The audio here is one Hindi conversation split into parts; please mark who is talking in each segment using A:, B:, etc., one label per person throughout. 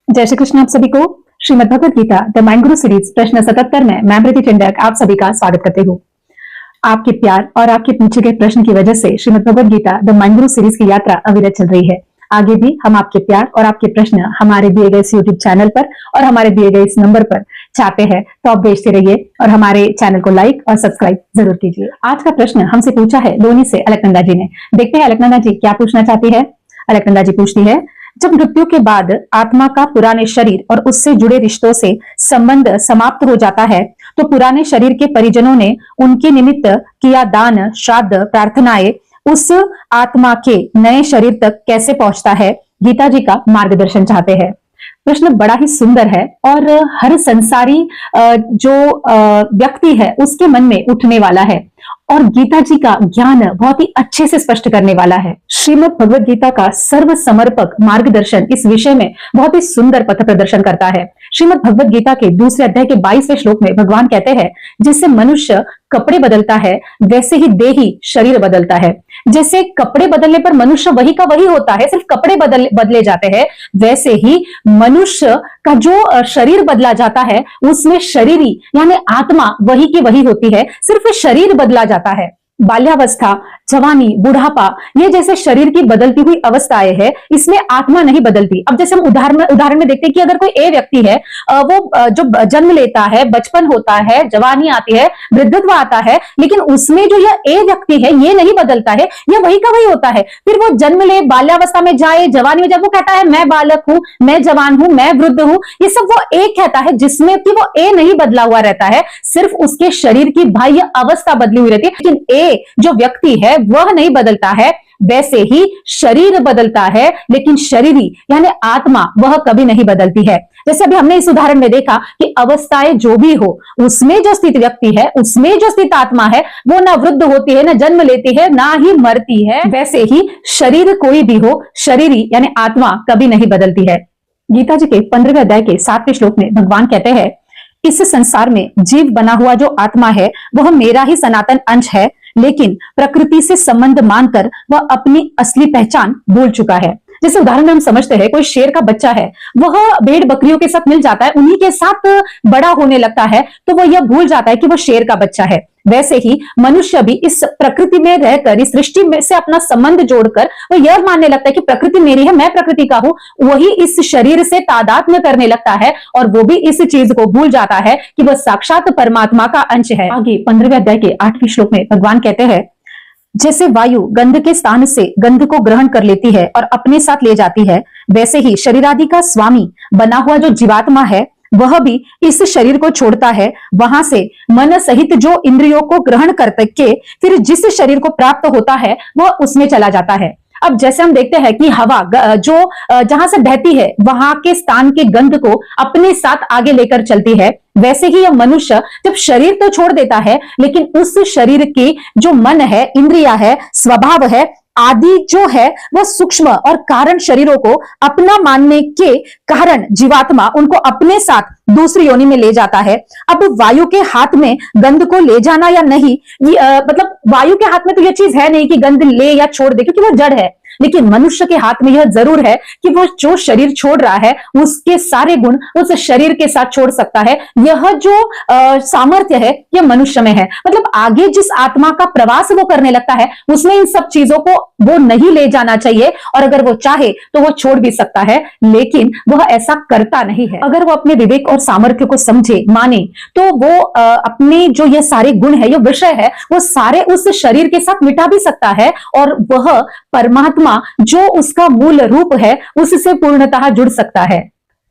A: जय श्री कृष्ण। आप सभी को Shrimad Bhagavad Gita the mind Guru series प्रश्न 77 में मैं प्रीति चिंडक आप सभी का स्वागत करती हूँ। आपके प्यार और आपके पूछे गए प्रश्न की वजह से Shrimad Bhagavad Gita the mind Guru series की यात्रा अविरत चल रही है। आगे भी हम आपके प्यार और आपके प्रश्न हमारे दिए गए इस यूट्यूब चैनल पर और हमारे दिए गए इस नंबर पर चाहते हैं तो आप भेजते रहिए और हमारे चैनल को लाइक और सब्सक्राइब जरूर कीजिए। आज का प्रश्न हमसे पूछा है लोनी से अलकनंदा जी ने। देखते हैं अलकनंदा जी क्या पूछना चाहती है। अलकनंदा जी पूछती है, जब मृत्यु के बाद आत्मा का पुराने शरीर और उससे जुड़े रिश्तों से संबंध समाप्त हो जाता है तो पुराने शरीर के परिजनों ने उनके निमित्त किया दान, श्राद्ध, प्रार्थनाएं उस आत्मा के नए शरीर तक कैसे पहुंचता है? गीता जी का मार्गदर्शन चाहते हैं। प्रश्न बड़ा ही सुंदर है और हर संसारी जो व्यक्ति है उसके मन में उठने वाला है और गीता जी का ज्ञान बहुत ही अच्छे से स्पष्ट करने वाला है। श्रीमद् भगवद गीता का सर्व समर्पक मार्गदर्शन इस विषय में बहुत ही सुंदर पथ प्रदर्शन करता है। श्रीमद् भगवद गीता के दूसरे अध्याय के 22वें श्लोक में भगवान कहते हैं, जैसे मनुष्य कपड़े बदलता है वैसे ही देही शरीर बदलता है। जैसे कपड़े बदलने पर मनुष्य वही का वही होता है, सिर्फ कपड़े बदले जाते हैं, वैसे ही मनुष्य का जो शरीर बदला जाता है उसमें शरीरी यानी आत्मा वही की वही होती है, सिर्फ शरीर बदला जाता है। बाल्यावस्था, जवानी, बुढ़ापा ये जैसे शरीर की बदलती हुई अवस्थाएं है, इसमें आत्मा नहीं बदलती। अब जैसे हम उदाहरण में देखते हैं कि अगर कोई ए व्यक्ति है, वो जो जन्म लेता है, बचपन होता है, जवानी आती है, वृद्धत्व आता है, लेकिन उसमें जो यह ए व्यक्ति है ये नहीं बदलता है, यह वही का वही होता है। फिर वो जन्म ले, बाल्यावस्था में जाए, जवानी में जाए, वो कहता है मैं बालक हूं, मैं जवान हूं, मैं वृद्ध हूं, ये सब वो ए कहता है, जिसमें कि वो ए नहीं बदला हुआ रहता है, सिर्फ उसके शरीर की बाह्य अवस्था बदली हुई रहती है, लेकिन ए जो व्यक्ति है वह नहीं बदलता है। वैसे ही शरीर बदलता है लेकिन शरीरी यानी आत्मा वह कभी नहीं बदलती है। जैसे अभी हमने इस उदाहरण में देखा कि अवस्थाएं जो भी हो उसमें जो स्थित व्यक्ति है, उसमें जो स्थित आत्मा है वो ना वृद्ध होती है, ना जन्म लेती है, ना ही मरती है। वैसे ही शरीर कोई भी हो, शरीरी यानी आत्मा कभी नहीं बदलती है। गीता जी के 15वें अध्याय के 7वें श्लोक में भगवान कहते हैं, इस संसार में जीव बना हुआ जो आत्मा है वह मेरा ही सनातन अंश है, लेकिन प्रकृति से संबंध मानकर वह अपनी असली पहचान भूल चुका है। जैसे उदाहरण में हम समझते हैं कोई शेर का बच्चा है, वह भेड़ बकरियों के साथ मिल जाता है, उन्हीं के साथ बड़ा होने लगता है तो वह यह भूल जाता है कि वह शेर का बच्चा है। वैसे ही मनुष्य भी इस प्रकृति में रहकर, इस सृष्टि में से अपना संबंध जोड़कर वह यह मानने लगता है कि प्रकृति मेरी है, मैं प्रकृति का हूं, वही इस शरीर से तादात्म्य करने लगता है और वो भी इस चीज को भूल जाता है कि वह साक्षात परमात्मा का अंश है। आगे 15वें अध्याय के 8वें श्लोक में भगवान कहते हैं, जैसे वायु गंध के स्थान से गंध को ग्रहण कर लेती है और अपने साथ ले जाती है, वैसे ही शरीरादि का स्वामी बना हुआ जो जीवात्मा है वह भी इस शरीर को छोड़ता है। वहां से मन सहित जो इंद्रियों को ग्रहण करके फिर जिस शरीर को प्राप्त होता है वह उसमें चला जाता है। अब जैसे हम देखते हैं कि हवा जो जहां से बहती है वहां के स्थान के गंध को अपने साथ आगे लेकर चलती है, वैसे ही यह मनुष्य जब शरीर तो छोड़ देता है लेकिन उस शरीर की जो मन है, इंद्रिया है, स्वभाव है आदि जो है वह सूक्ष्म और कारण शरीरों को अपना मानने के कारण जीवात्मा उनको अपने साथ दूसरी योनि में ले जाता है। अब वायु के हाथ में गंध को ले जाना या नहीं, मतलब वायु के हाथ में तो यह चीज है नहीं कि गंध ले या छोड़ दे, क्योंकि वह जड़ है, लेकिन मनुष्य के हाथ में यह जरूर है कि वह जो शरीर छोड़ रहा है उसके सारे गुण उस शरीर के साथ छोड़ सकता है। यह जो सामर्थ्य है यह मनुष्य में है। मतलब आगे जिस आत्मा का प्रवास वो करने लगता है उसमें इन सब चीजों को वो नहीं ले जाना चाहिए, और अगर वो चाहे तो वो छोड़ भी सकता है, लेकिन वह ऐसा करता नहीं है। अगर वो अपने विवेक और सामर्थ्य को समझे, माने, तो वो अपने जो ये सारे गुण है, ये विषय है, वो सारे उस शरीर के साथ मिटा भी सकता है और वह परमात्मा जो उसका मूल रूप है उससे पूर्णतः जुड़ सकता है।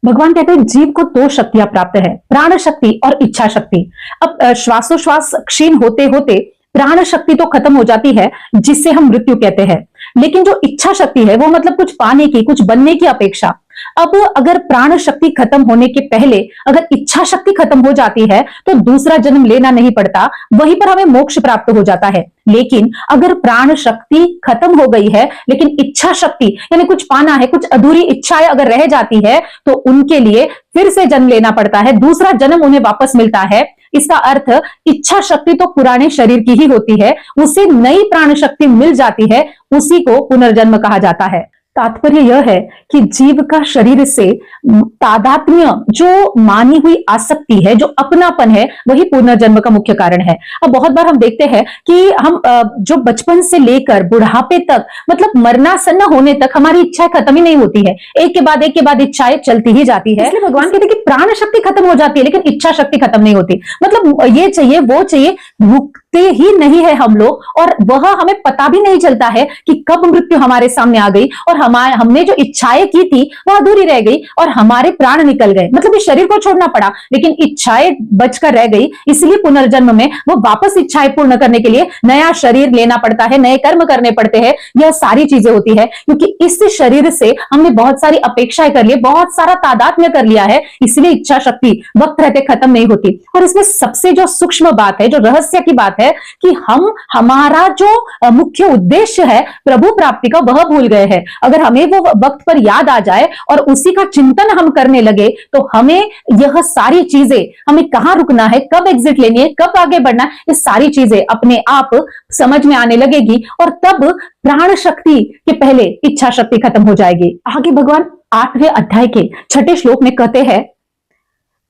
A: भगवान कहते हैं जीव को दो शक्तियां प्राप्त है, प्राण शक्ति और इच्छा शक्ति। अब श्वासोश्वास क्षीण होते होते प्राण शक्ति तो खत्म हो जाती है जिससे हम मृत्यु कहते हैं, लेकिन जो इच्छा शक्ति है वो मतलब कुछ पाने की, कुछ बनने की अपेक्षा। अब अगर प्राण शक्ति खत्म होने के पहले अगर इच्छा शक्ति खत्म हो जाती है तो दूसरा जन्म लेना नहीं पड़ता, वहीं पर हमें मोक्ष प्राप्त हो जाता है। लेकिन अगर प्राण शक्ति खत्म हो गई है लेकिन इच्छा शक्ति यानी कुछ पाना है, कुछ अधूरी इच्छाएं अगर रह जाती है तो उनके लिए फिर से जन्म लेना पड़ता है, दूसरा जन्म उन्हें वापस मिलता है। इसका अर्थ इच्छा शक्ति तो पुराने शरीर की ही होती है, उसे नई प्राण शक्ति मिल जाती है, उसी को पुनर्जन्म कहा जाता है। तात्पर्य यह है कि जीव का शरीर से तादात्म्य, जो मानी हुई आसक्ति है, जो अपनापन है, वही पुनर्जन्म का मुख्य कारण है। अब बहुत बार हम देखते हैं कि हम जो बचपन से लेकर बुढ़ापे तक, मतलब मरनासन्न होने तक हमारी इच्छाएं खत्म ही नहीं होती है, एक के बाद इच्छाएं चलती ही जाती है। इसलिए भगवान कहते हैं कि प्राण शक्ति खत्म हो जाती है लेकिन इच्छा शक्ति खत्म नहीं होती। मतलब ये चाहिए वो चाहिए, रुकते ही नहीं है हम लोग, और वह हमें पता भी नहीं चलता है कि कब मृत्यु हमारे सामने आ गई और हमने जो इच्छाएं की थी वह अधूरी रह गई और हमारे प्राण निकल गए। मतलब इस शरीर को छोड़ना पड़ा लेकिन इच्छाएं बचकर रह गई, इसलिए पुनर्जन्म में वो वापस इच्छाएं पूर्ण करने के लिए नया शरीर लेना पड़ता है, नए कर्म करने पड़ते हैं। यह सारी चीजें होती है क्योंकि इस शरीर से हमने बहुत सारी अपेक्षाएं कर ली, बहुत सारा तादात्म्य कर लिया है, इसलिए इच्छा शक्ति वक्त रहते खत्म नहीं होती। और इसमें सबसे जो सूक्ष्म बात है, जो रहस्य की बात है कि हम हमारा जो मुख्य उद्देश्य है प्रभु प्राप्ति का, वह भूल गए हैं। अगर हमें वो वक्त पर याद आ जाए और उसी का चिंतन हम करने लगे तो हमें यह सारी चीजें, हमें कहां रुकना है, कब एग्जिट लेनी है, कब आगे बढ़ना है, ये सारी चीजें अपने आप समझ में आने लगेगी और तब प्राण शक्ति के पहले इच्छा शक्ति खत्म हो जाएगी। आगे भगवान 8वें अध्याय के 6ठे श्लोक में कहते हैं,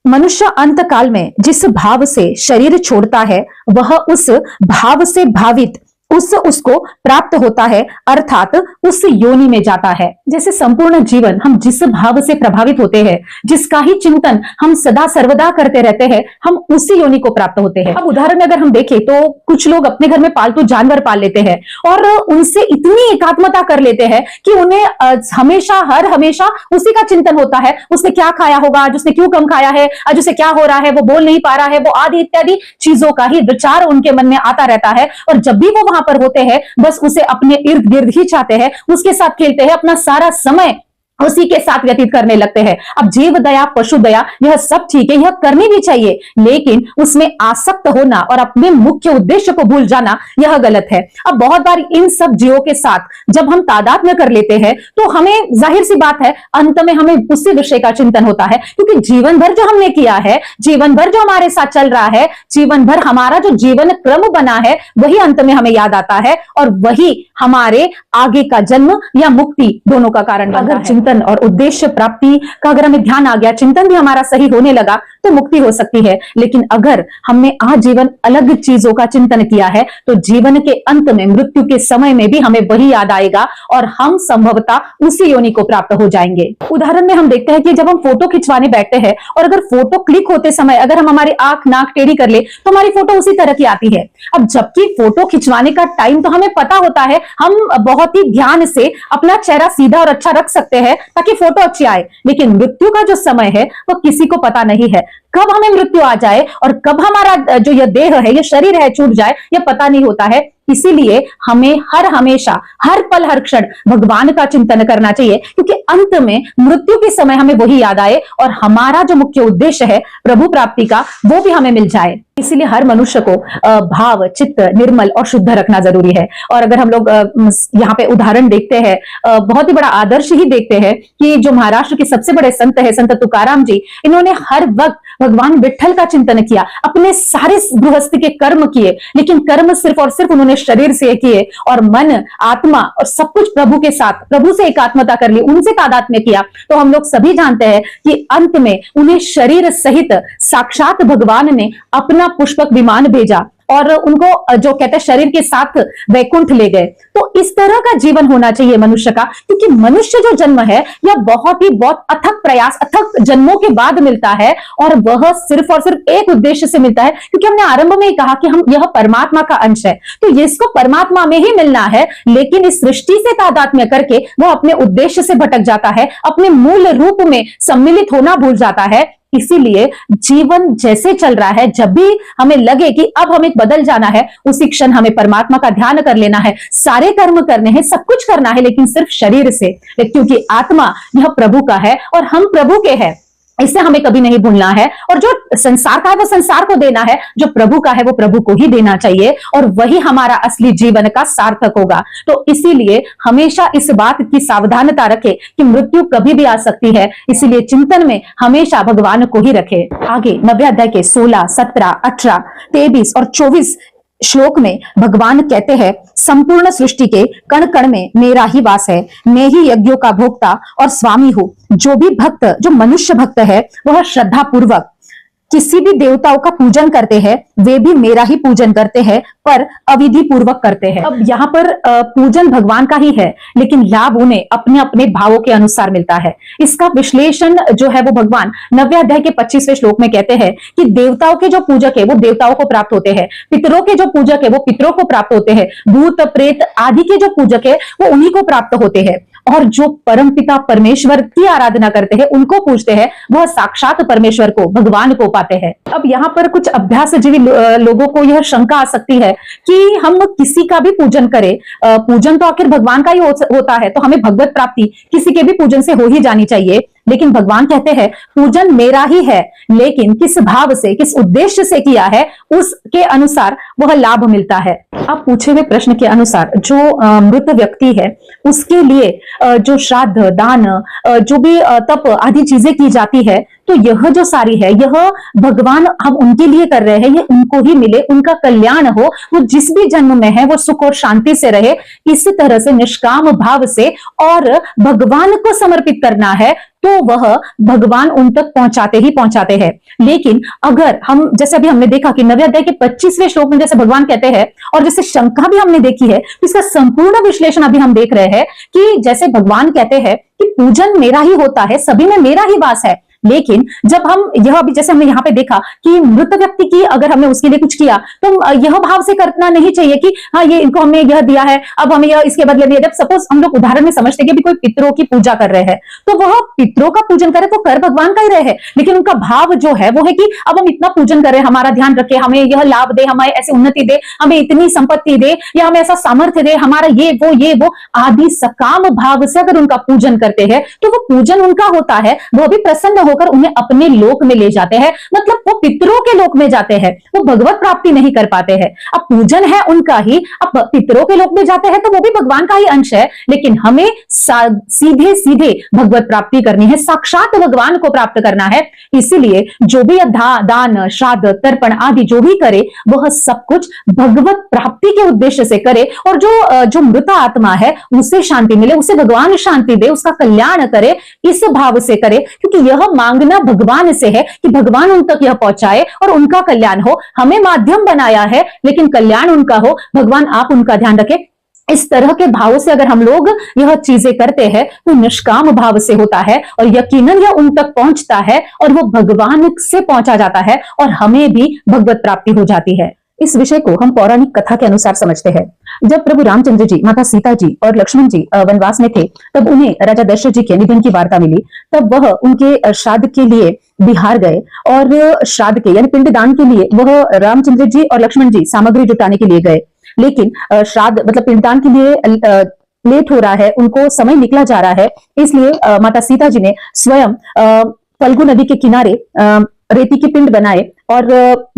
A: मनुष्य अंत काल में जिस भाव से शरीर छोड़ता है वह उस भाव से भावित उसको प्राप्त होता है, अर्थात उस योनि में जाता है। जैसे संपूर्ण जीवन हम जिस भाव से प्रभावित होते हैं, जिसका ही चिंतन हम सदा सर्वदा करते रहते हैं, हम उसी योनि को प्राप्त होते हैं। अब उदाहरण में अगर हम देखें तो कुछ लोग अपने घर में पालतू जानवर पाल लेते हैं और उनसे इतनी एकात्मता कर लेते हैं कि उन्हें हर हमेशा उसी का चिंतन होता है, उसने क्या खाया होगा, आज उसने क्यों कम खाया है, आज उसे क्या हो रहा है, वो बोल नहीं पा रहा है, वो आदि इत्यादि चीजों का ही विचार उनके मन में आता रहता है। और जब भी वो पर होते हैं बस उसे अपने इर्द गिर्द ही चाहते हैं, उसके साथ खेलते हैं, अपना सारा समय उसी के साथ व्यतीत करने लगते हैं। अब जीव दया, पशु दया, यह सब ठीक है, यह करनी भी चाहिए, लेकिन उसमें आसक्त होना और अपने मुख्य उद्देश्य को भूल जाना यह गलत है। अब बहुत बार इन सब जीवों के साथ जब हम तादात्म्य कर लेते हैं तो हमें जाहिर सी बात है अंत में हमें उसी विषय का चिंतन होता है, क्योंकि जीवन भर जो हमने किया है, जीवन भर जो हमारे साथ चल रहा है, जीवन भर हमारा जो जीवन क्रम बना है, वही अंत में हमें याद आता है और वही हमारे आगे का जन्म या मुक्ति दोनों का कारण बनता है। चिंतन और उद्देश्य प्राप्ति का अगर हमें ध्यान आ गया, चिंतन भी हमारा सही होने लगा तो मुक्ति हो सकती है। लेकिन अगर हमने आजीवन अलग चीजों का चिंतन किया है तो जीवन के अंत में, मृत्यु के समय में भी हमें वही याद आएगा और हम संभवतः उसी योनि को प्राप्त हो जाएंगे। उदाहरण में हम देखते हैं कि जब हम फोटो खिंचवाने बैठते हैं और अगर फोटो क्लिक होते समय अगर हम हमारी आंख नाक टेढ़ी कर ले तो हमारी फोटो उसी तरह की आती है। अब जबकि फोटो खिंचवाने का टाइम तो हमें पता होता है, हम बहुत ही ध्यान से अपना चेहरा सीधा और अच्छा रख सकते हैं ताकि फोटो अच्छी आए, लेकिन मृत्यु का जो समय है वो किसी को पता नहीं है। कब हमें मृत्यु आ जाए और कब हमारा जो यह देह है, यह शरीर है, छूट जाए, यह पता नहीं होता है। इसीलिए हमें हर हमेशा, हर पल, हर क्षण भगवान का चिंतन करना चाहिए, क्योंकि अंत में मृत्यु के समय हमें वही याद आए और हमारा जो मुख्य उद्देश्य है प्रभु प्राप्ति का, वो भी हमें मिल जाए। इसीलिए हर मनुष्य को भाव, चित्त निर्मल और शुद्ध रखना जरूरी है। और अगर हम लोग यहाँ पे उदाहरण देखते हैं, बहुत ही बड़ा आदर्श ही देखते हैं कि जो महाराष्ट्र के सबसे बड़े संत है, संत तुकाराम जी, इन्होंने हर वक्त भगवान विठल का चिंतन किया, अपने सारे गृहस्थी के कर्म किए, लेकिन कर्म सिर्फ और सिर्फ उन्होंने शरीर से किए और मन, आत्मा और सब कुछ प्रभु के साथ, प्रभु से एकात्मता कर ली, उनसे तादात्म्य किया। तो हम लोग सभी जानते हैं कि अंत में उन्हें शरीर सहित साक्षात भगवान ने अपना पुष्पक विमान भेजा और उनको जो कहते हैं शरीर के साथ वैकुंठ ले गए। तो इस तरह का जीवन होना चाहिए मनुष्य का, क्योंकि मनुष्य जो जन्म है यह बहुत अथक प्रयास, अथक जन्मों के बाद मिलता है और वह सिर्फ और सिर्फ एक उद्देश्य से मिलता है, क्योंकि हमने आरंभ में ही कहा कि हम यह परमात्मा का अंश है, तो इसको परमात्मा में ही मिलना है। लेकिन इस सृष्टि से तादात्म्य करके वह अपने उद्देश्य से भटक जाता है, अपने मूल रूप में सम्मिलित होना भूल जाता है। इसीलिए जीवन जैसे चल रहा है, जब भी हमें लगे कि अब हमें बदल जाना है, उसी क्षण हमें परमात्मा का ध्यान कर लेना है, सारे कर्म करने हैं, सब कुछ करना है, लेकिन सिर्फ शरीर से, क्योंकि आत्मा यह प्रभु का है और हम प्रभु के हैं। इसे हमें कभी नहीं भूलना है और जो संसार का है वो संसार को देना है, जो प्रभु का है वो प्रभु को ही देना चाहिए और वही हमारा असली जीवन का सार्थक होगा। तो इसीलिए हमेशा इस बात की सावधानता रखें कि मृत्यु कभी भी आ सकती है, इसीलिए चिंतन में हमेशा भगवान को ही रखें। आगे 90 अध्याय के 16, 17, 18, 23 और 24
B: श्लोक में भगवान कहते हैं, संपूर्ण सृष्टि के कण कण में मेरा ही वास है, मैं ही यज्ञों का भोक्ता और स्वामी हूं। जो भी भक्त, जो मनुष्य भक्त है, वह श्रद्धा पूर्वक किसी भी देवताओं का पूजन करते हैं, वे भी मेरा ही पूजन करते हैं, पर अविधि पूर्वक करते हैं। अब यहाँ पर पूजन भगवान का ही है, लेकिन लाभ उन्हें अपने अपने भावों के अनुसार मिलता है। इसका विश्लेषण जो है वो भगवान 9वें अध्याय के 25वें श्लोक में कहते हैं कि देवताओं के जो पूजक है वो देवताओं को प्राप्त होते हैं, पितरों के जो पूजक है वो पितरों को प्राप्त होते हैं, भूत प्रेत आदि के जो पूजक है वो उन्हीं को प्राप्त होते हैं, और जो परमपिता परमेश्वर की आराधना करते हैं, उनको पूजते हैं, वह साक्षात परमेश्वर को, भगवान को पाते हैं। अब यहाँ पर कुछ अभ्यासजीवी लोगों को यह शंका आ सकती है कि हम किसी का भी पूजन करें, पूजन तो आखिर भगवान का ही होता है, तो हमें भगवत प्राप्ति किसी के भी पूजन से हो ही जानी चाहिए। लेकिन भगवान कहते हैं पूजन मेरा ही है, लेकिन किस भाव से, किस उद्देश्य से किया है, उसके अनुसार वह लाभ मिलता है। अब पूछे हुए प्रश्न के अनुसार जो मृत व्यक्ति है उसके लिए जो श्राद्ध, दान, जो भी तप आदि चीजें की जाती है, तो यह जो सारी है, यह भगवान हम उनके लिए कर रहे हैं, ये उनको ही मिले, उनका कल्याण हो, वो जिस भी जन्म में है वो सुख और शांति से रहे, इसी तरह से निष्काम भाव से और भगवान को समर्पित करना है, तो वह भगवान उन तक पहुंचाते ही पहुंचाते हैं। लेकिन अगर हम, जैसे अभी हमने देखा कि 9वें अध्याय के 25वें श्लोक में जैसे भगवान कहते हैं, और जैसे शंका भी हमने देखी है, तो इसका संपूर्ण विश्लेषण अभी हम देख रहे हैं कि जैसे भगवान कहते हैं कि पूजन मेरा ही होता है, सभी में मेरा ही वास है, लेकिन जब हम यह अभी जैसे हमने यहाँ पे देखा कि मृत व्यक्ति की अगर हमने उसके लिए कुछ किया, तो यह भाव से करना नहीं चाहिए कि हाँ ये इनको हमने यह दिया है, अब हमें यह इसके बदले दिया। जब सपोज हम लोग उदाहरण में समझते हैं कि कोई पितरों की पूजा कर रहे हैं, तो वह पितरों का पूजन करे तो कर भगवान का ही रहे, लेकिन उनका भाव जो है वो है कि अब हम इतना पूजन करें, हमारा ध्यान रखे, हमें यह लाभ दे, हमें ऐसी उन्नति दे, हमें इतनी संपत्ति दे, या हमें ऐसा सामर्थ्य दे, हमारा ये वो आदि सकाम भाव से अगर उनका पूजन करते हैं, तो वो पूजन उनका होता है, वह भी प्रसन्न होकर उन्हें अपने लोक में ले जाते हैं, मतलब वो पितरों के लोक में जाते हैं, वो भगवत प्राप्ति नहीं कर पाते हैं। अब पूजन है उनका ही, अब पितरों के लोक में जाते हैं तो वो भी भगवान का ही अंश है, लेकिन हमें सीधे सीधे भगवत प्राप्ति करनी है, साक्षात भगवान को प्राप्त करना है। इसीलिए जो भी दान, श्राद्ध, तर्पण आदि जो भी करे, वह सब कुछ भगवत प्राप्ति के उद्देश्य से करे, और जो मृत आत्मा है उसे शांति मिले, उसे भगवान शांति दे, उसका कल्याण करे, इस भाव से करे, क्योंकि यह मांगना भगवान से है कि भगवान उन तक यह पहुंचाए और उनका कल्याण हो। हमें माध्यम बनाया है, लेकिन कल्याण उनका हो, भगवान आप उनका ध्यान रखें। इस तरह के भाव से अगर हम लोग यह चीजें करते हैं तो निष्काम भाव से होता है, और यकीनन यह उन तक पहुंचता है, और वो भगवान से पहुंचा जाता है, और हमें भी भगवत प्राप्ति हो जाती है। इस विषय को हम पौराणिक कथा के अनुसार समझते हैं। जब प्रभु रामचंद्र जी, माता सीता जी और लक्ष्मण जी वनवास में थे, तब उन्हें राजा दशरथ जी के निधन की वार्ता मिली। तब वह उनके श्राद्ध के लिए बिहार गए, और श्राद्ध के यानी पिंडदान के लिए वह रामचंद्र जी और लक्ष्मण जी सामग्री जुटाने के लिए गए। लेकिन श्राद्ध मतलब पिंडदान के लिए लेट हो रहा है, उनको समय निकला जा रहा है, इसलिए माता सीता जी ने स्वयं फल्गु नदी के किनारे रेती के पिंड बनाए और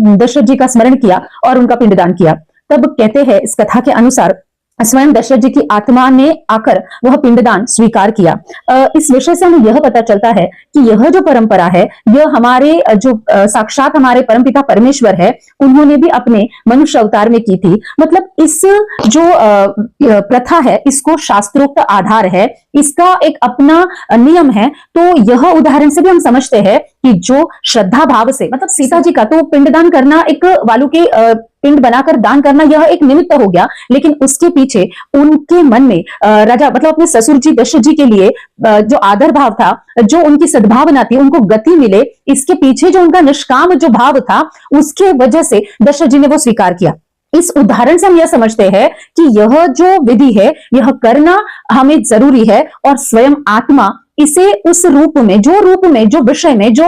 B: दशरथ जी का स्मरण किया और उनका पिंडदान किया। तब कहते हैं इस कथा के अनुसार स्वयं दशरथ जी की आत्मा ने आकर वह पिंडदान स्वीकार किया। इस विषय से हमें यह पता चलता है कि यह जो परंपरा है, यह हमारे जो साक्षात हमारे परमपिता परमेश्वर है, उन्होंने भी अपने मनुष्य अवतार में की थी। मतलब इस जो प्रथा है, इसको शास्त्रोक्त आधार है, इसका एक अपना नियम है। तो यह उदाहरण से भी हम समझते हैं कि जो श्रद्धा भाव से, मतलब सीता जी का तो पिंडदान करना, एक वालू के पिंड बनाकर दान करना, यह एक निमित्त हो गया, लेकिन उसके पीछे उनके मन में राजा मतलब अपने ससुर जी दशरथ जी के लिए जो आदर भाव था, जो उनकी सद्भावना थी, उनको गति मिले, इसके पीछे जो उनका निष्काम जो भाव था, उसके वजह से दशरथ जी ने वो स्वीकार किया। इस उदाहरण से हम यह समझते हैं कि यह जो विधि है, यह करना हमें जरूरी है, और स्वयं आत्मा इसे उस रूप में, जो विषय में, जो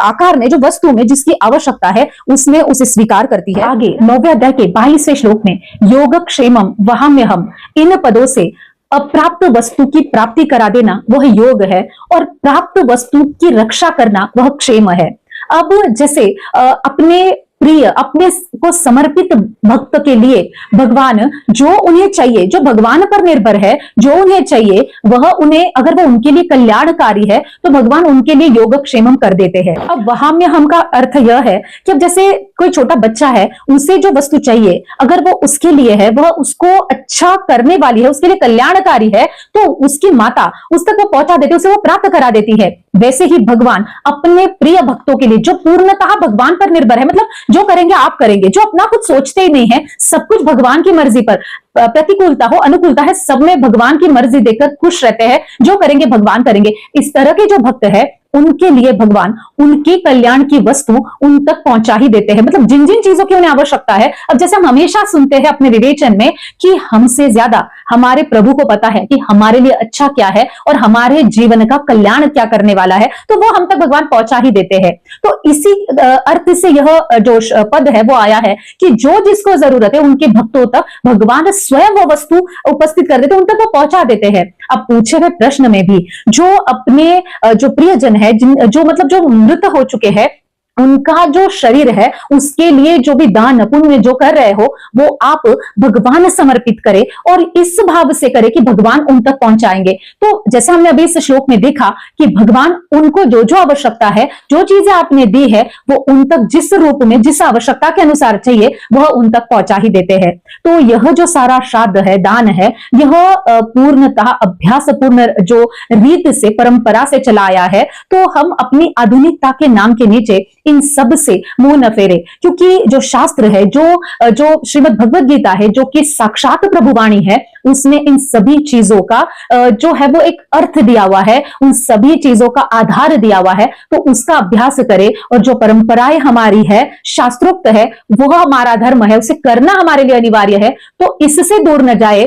B: आकार में, जो वस्तु में जिसकी आवश्यकता है, उसमें उसे स्वीकार करती है। आगे 9वें अध्याय के 22वें श्लोक में योगक्षेमम वहाम्यहम, इन पदों से अप्राप्त वस्तु की प्राप्ति करा देना वह योग है, और प्राप्त वस्तु की रक्षा करना वह क्षेम है। अब जैसे अपने प्रिय, अपने को समर्पित भक्त के लिए भगवान जो उन्हें चाहिए, जो भगवान पर निर्भर है, जो उन्हें चाहिए वह उन्हें, अगर वो उनके लिए कल्याणकारी है तो भगवान उनके लिए योगक्षेमम कर देते हैं। अब वहां में हम का अर्थ यह है कि अब जैसे कोई छोटा बच्चा है, उसे जो वस्तु चाहिए अगर वो उसके लिए है, वह उसको अच्छा करने वाली है, उसके लिए कल्याणकारी है, तो उसकी माता उस तक वो पहुंचा देती है, उसे वो प्राप्त करा देती है। वैसे ही भगवान अपने प्रिय भक्तों के लिए जो पूर्णतः भगवान पर निर्भर है, मतलब जो करेंगे आप करेंगे, जो अपना कुछ सोचते ही नहीं है, सब कुछ भगवान की मर्जी पर, प्रतिकूलता हो अनुकूलता है, सब में भगवान की मर्जी देखकर खुश रहते हैं, जो करेंगे भगवान करेंगे, इस तरह के जो भक्त है उनके लिए भगवान उनके कल्याण की वस्तु उन तक पहुंचा ही देते हैं। मतलब जिन जिन चीजों की उन्हें आवश्यकता है, अब जैसे हम हमेशा सुनते हैं अपने विवेचन में कि हमसे ज्यादा हमारे प्रभु को पता है कि हमारे लिए अच्छा क्या है और हमारे जीवन का कल्याण क्या करने वाला है, तो वो हम तक भगवान पहुंचा ही देते हैं। तो इसी अर्थ से यह जो पद है वो आया है कि जो जिसको जरूरत है उनके भक्तों तक भगवान स्वयं वो वस्तु उपस्थित कर देते, उन तक वो पहुंचा देते हैं। अब पूछे हुए प्रश्न में भी जो अपने जो प्रियजन है, जो मतलब जो मृत हो चुके हैं, उनका जो शरीर है उसके लिए जो भी दान पुण्य जो कर रहे हो वो आप भगवान समर्पित करें और इस भाव से करें कि भगवान उन तक पहुंचाएंगे। तो जैसे हमने अभी इस श्लोक में देखा कि भगवान उनको जो जो आवश्यकता है, जो चीजें आपने दी है, वो उन तक जिस रूप में जिस आवश्यकता के अनुसार चाहिए वह उन तक पहुंचा ही देते हैं। तो यह जो सारा श्राद्ध है, दान है, यह पूर्णतः अभ्यास पूर्ण जो रीत से परंपरा से चला आया है। तो हम अपनी आधुनिकता के नाम के नीचे इन सब से मुंह न फेरे, क्योंकि जो शास्त्र है, जो श्रीमद् भगवद गीता है, जो कि साक्षात प्रभुवाणी है, उसमें इन सभी चीजों का जो है वो एक अर्थ दिया हुआ है, उन सभी चीजों का आधार दिया हुआ है। तो उसका अभ्यास करें और जो परंपराएं हमारी है, शास्त्रोक्त है, वो हमारा धर्म है, उसे करना हमारे लिए अनिवार्य है। तो इससे दूर न जाए,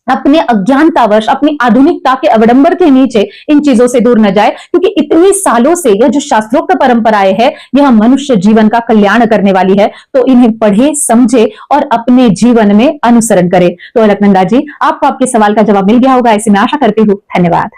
B: अपने अज्ञानतावश, अपनी आधुनिकता के अवडंबर के नीचे इन चीजों से दूर न जाए, क्योंकि इतने सालों से यह जो शास्त्रोक्त परंपराएं है, यह मनुष्य जीवन का कल्याण करने वाली है। तो इन्हें पढ़े, समझे और अपने जीवन में अनुसरण करें। तो अलकनंदा जी, आपको आपके सवाल का जवाब मिल गया होगा, ऐसे मैं आशा करती हूँ। धन्यवाद।